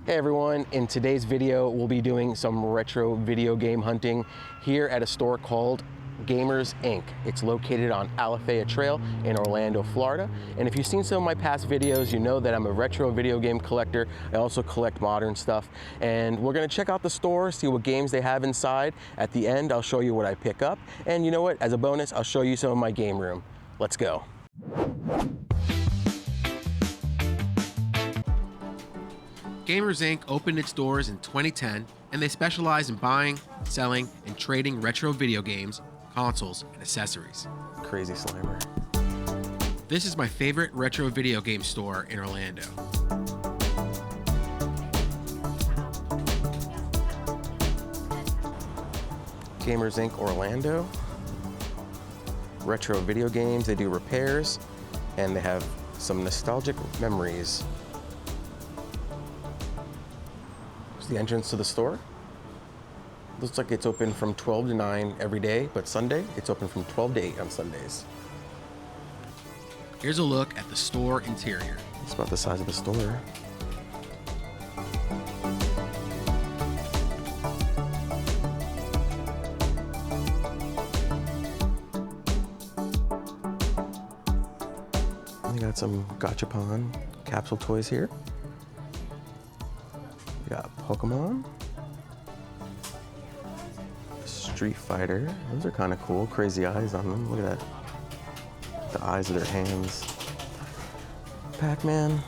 Hey everyone, in today's video we'll be doing some retro video game hunting here at a store called Gamers Inc. It's located on Alafaya Trail in Orlando, Florida. And if you've seen some of my past videos, you know that I'm a retro video game collector. I also collect modern stuff. And we're gonna check out the store, see what games they have inside. At the end, I'll show you what I pick up. And you know what, as a bonus, I'll show you some of my game room. Let's go. Gamers Inc. opened its doors in 2010, and they specialize in buying, selling, and trading retro video games, consoles, and accessories. Crazy Slimer. This is my favorite retro video game store in Orlando. Gamers Inc. Orlando. Retro video games, they do repairs, and they have some nostalgic memories. The entrance to the store. Looks like it's open from 12 to 9 every day, but Sunday, it's open from 12 to 8 on Sundays. Here's a look at the store interior. It's about the size of the store. We got some Gashapon capsule toys here. We got Pokemon, Street Fighter. Those are kind of cool. Crazy eyes on them. Look at that. The eyes of their hands. Pac-Man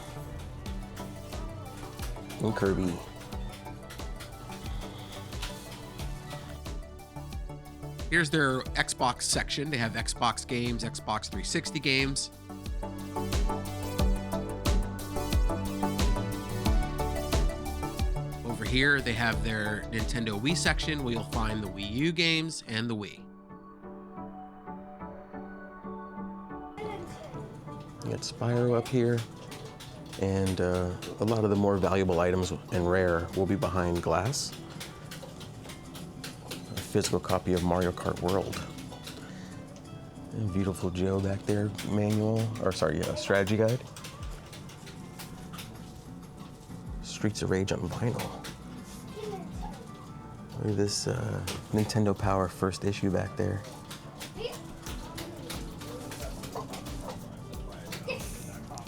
and Kirby. Here's their Xbox section. They have Xbox games, Xbox 360 games. Here they have their Nintendo Wii section where you'll find the Wii U games and the Wii. You got Spyro up here, and a lot of the more valuable items and rare will be behind glass. A physical copy of Mario Kart World. And beautiful Joe back there, strategy guide. Streets of Rage on vinyl. Look at this Nintendo Power first issue back there.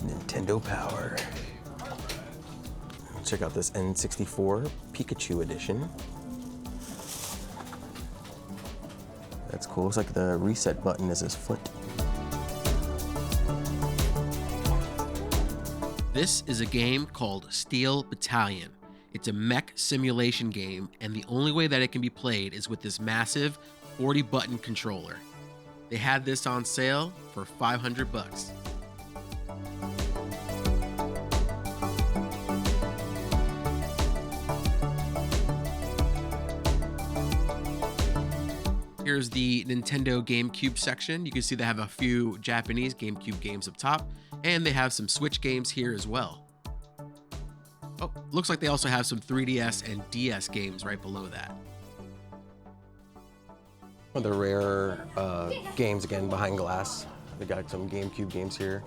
Nintendo Power. Check out this N64 Pikachu edition. That's cool. Looks like the reset button is his foot. This is a game called Steel Battalion. It's a mech simulation game, and the only way that it can be played is with this massive 40-button controller. They had this on sale for $500. Here's the Nintendo GameCube section. You can see they have a few Japanese GameCube games up top, and they have some Switch games here as well. Oh, looks like they also have some 3DS and DS games right below that. One of the rare games again behind glass. We got some GameCube games here.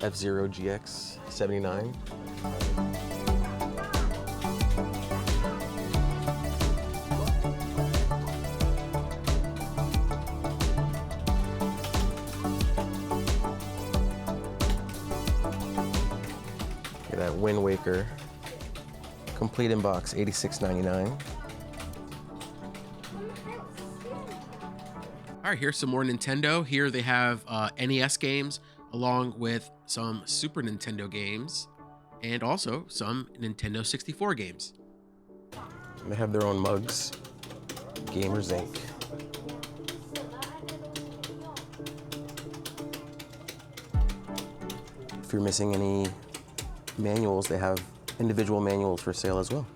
F-Zero GX 79. Look at that Wind Waker. Complete in box, $86.99. All right, here's some more Nintendo. Here they have NES games along with some Super Nintendo games and also some Nintendo 64 games. They have their own mugs. Gamers Inc. If you're missing any manuals, they have individual manuals for sale as well.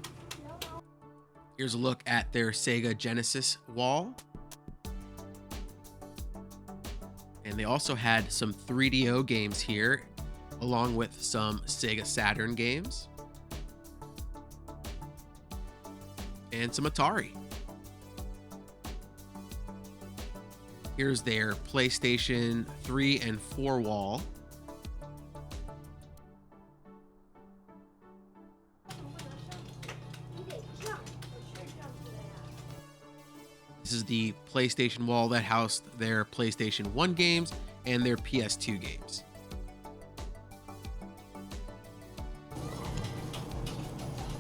Here's a look at their Sega Genesis wall. And they also had some 3DO games here, along with some Sega Saturn games. And some Atari. Here's their PlayStation 3 and 4 wall. is the PlayStation wall that housed their PlayStation 1 games and their PS2 games.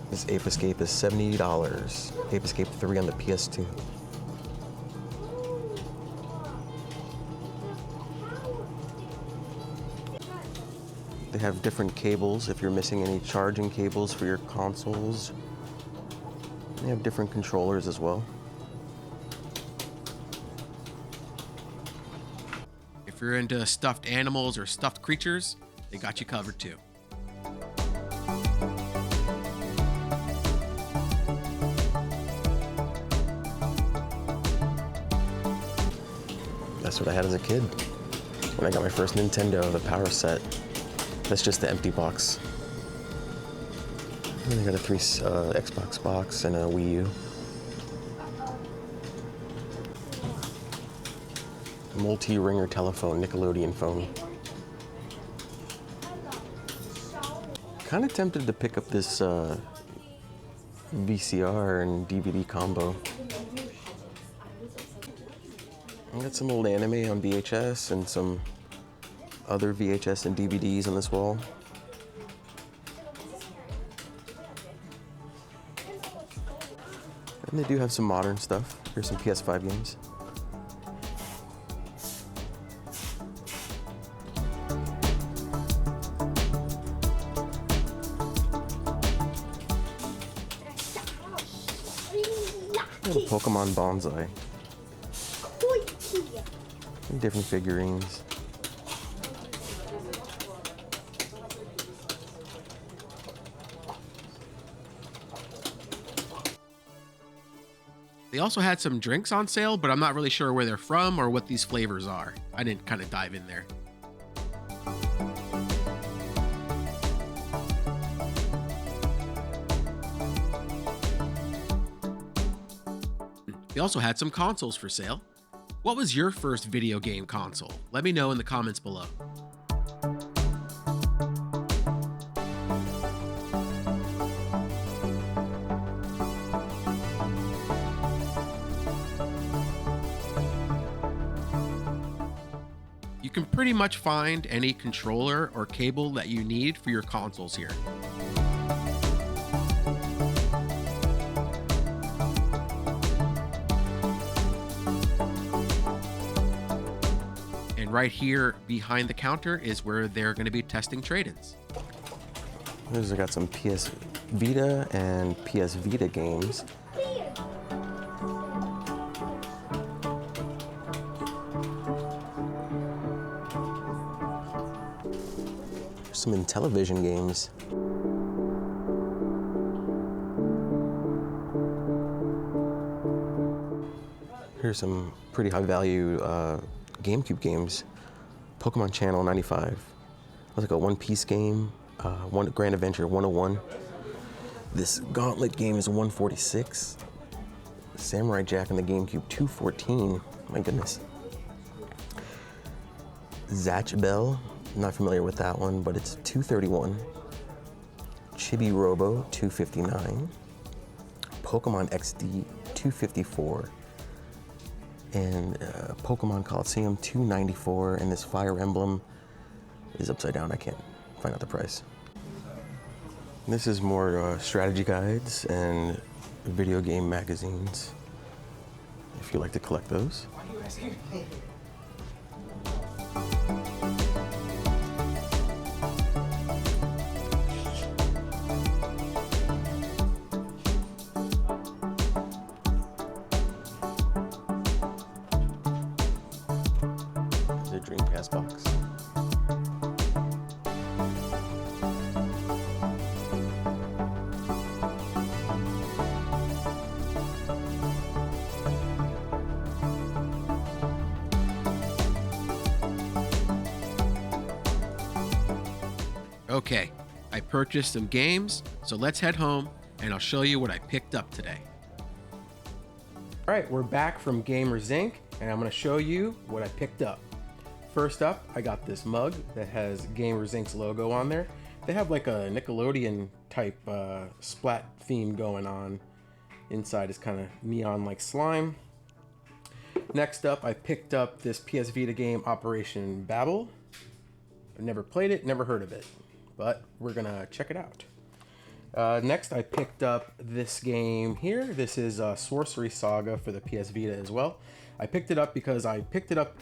This Ape Escape is $70. Ape Escape 3 on the PS2. They have different cables if you're missing any charging cables for your consoles. They have different controllers as well. If you're into stuffed animals or stuffed creatures, they got you covered too. That's what I had as a kid. When I got my first Nintendo, the power set. That's just the empty box. And I got a Xbox box and a Wii U. Multi-ringer telephone, Nickelodeon phone. Kind of tempted to pick up this VCR and DVD combo. I got some old anime on VHS and some other VHS and DVDs on this wall. And they do have some modern stuff. Here's some PS5 games. Little Pokemon Bonsai. Different figurines. They also had some drinks on sale, but I'm not really sure where they're from or what these flavors are. I didn't kind of dive in there. They also had some consoles for sale. What was your first video game console? Let me know in the comments below. You can pretty much find any controller or cable that you need for your consoles here. And right here behind the counter is where they're going to be testing trade-ins. I got some PS Vita and PS Vita games. Some Intellivision games. Here's some pretty high value GameCube games. Pokemon Channel 95. It was like a one-piece game. One Grand Adventure 101. This Gauntlet game is 146. Samurai Jack on the GameCube 214. My goodness. Zatch Bell. Not familiar with that one, but it's 231. Chibi Robo 259. Pokemon XD 254. And Pokemon Coliseum 294. And this Fire Emblem is upside down. I can't find out the price. This is more strategy guides and video game magazines, if you like to collect those. Why are you asking me? The Dreamcast box. Okay, I purchased some games, so let's head home and I'll show you what I picked up today. All right, we're back from Gamers Inc. and I'm gonna show you what I picked up. First up, I got this mug that has Gamers Inc.'s logo on there. They have like a Nickelodeon type splat theme going on. Inside is kind of neon like slime. Next up, I picked up this PS Vita game, Operation Babel. I've never played it, never heard of it, but we're gonna check it out. Next, I picked up this game here. This is Sorcery Saga for the PS Vita as well. I picked it up because I picked it up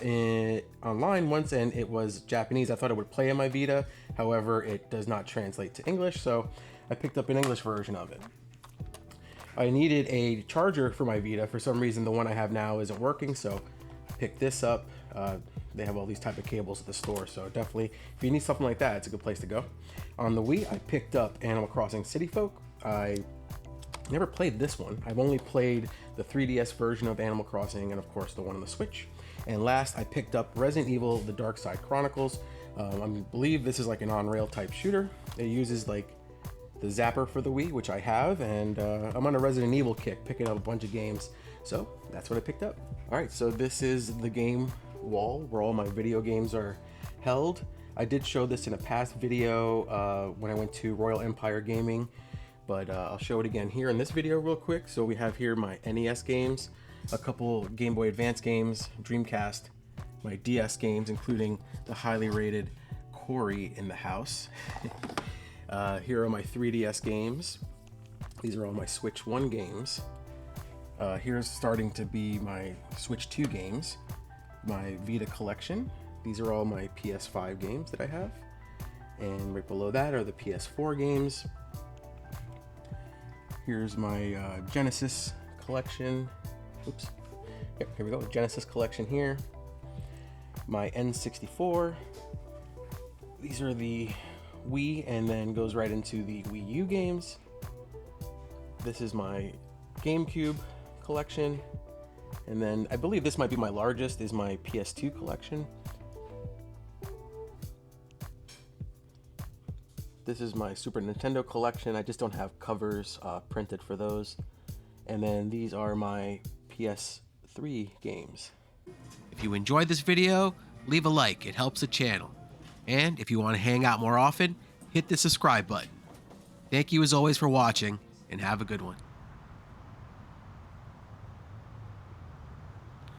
online once and it was Japanese. I thought it would play on my Vita. However, it does not translate to English, so I picked up an English version of it. I needed a charger for my Vita. For some reason, the one I have now isn't working, so I picked this up. They have all these type of cables at the store, so definitely, if you need something like that, it's a good place to go. On the Wii, I picked up Animal Crossing City Folk. I never played this one. I've only played the 3DS version of Animal Crossing and of course the one on the Switch. And last, I picked up Resident Evil: The Dark Side Chronicles. I believe this is like an on-rail type shooter. It uses like the zapper for the Wii, which I have, and I'm on a Resident Evil kick, picking up a bunch of games. So that's what I picked up. All right, so this is the game wall where all my video games are held. I did show this in a past video when I went to Royal Empire Gaming, but I'll show it again here in this video real quick. So we have here my NES games, a couple Game Boy Advance games, Dreamcast, my DS games, including the highly rated Cory in the House. Here are my 3DS games. These are all my Switch 1 games. Here's starting to be my Switch 2 games, my Vita collection. These are all my PS5 games that I have. And right below that are the PS4 games. Here's my Genesis collection. Oops. Yep, here we go. Genesis collection here. My N64. These are the Wii, and then goes right into the Wii U games. This is my GameCube collection. And then I believe this might be my largest, is my PS2 collection. This is my Super Nintendo collection. I just don't have covers printed for those. And then these are my PS3 games. If you enjoyed this video, leave a like, it helps the channel. And if you want to hang out more often, hit the subscribe button. Thank you as always for watching, and have a good one.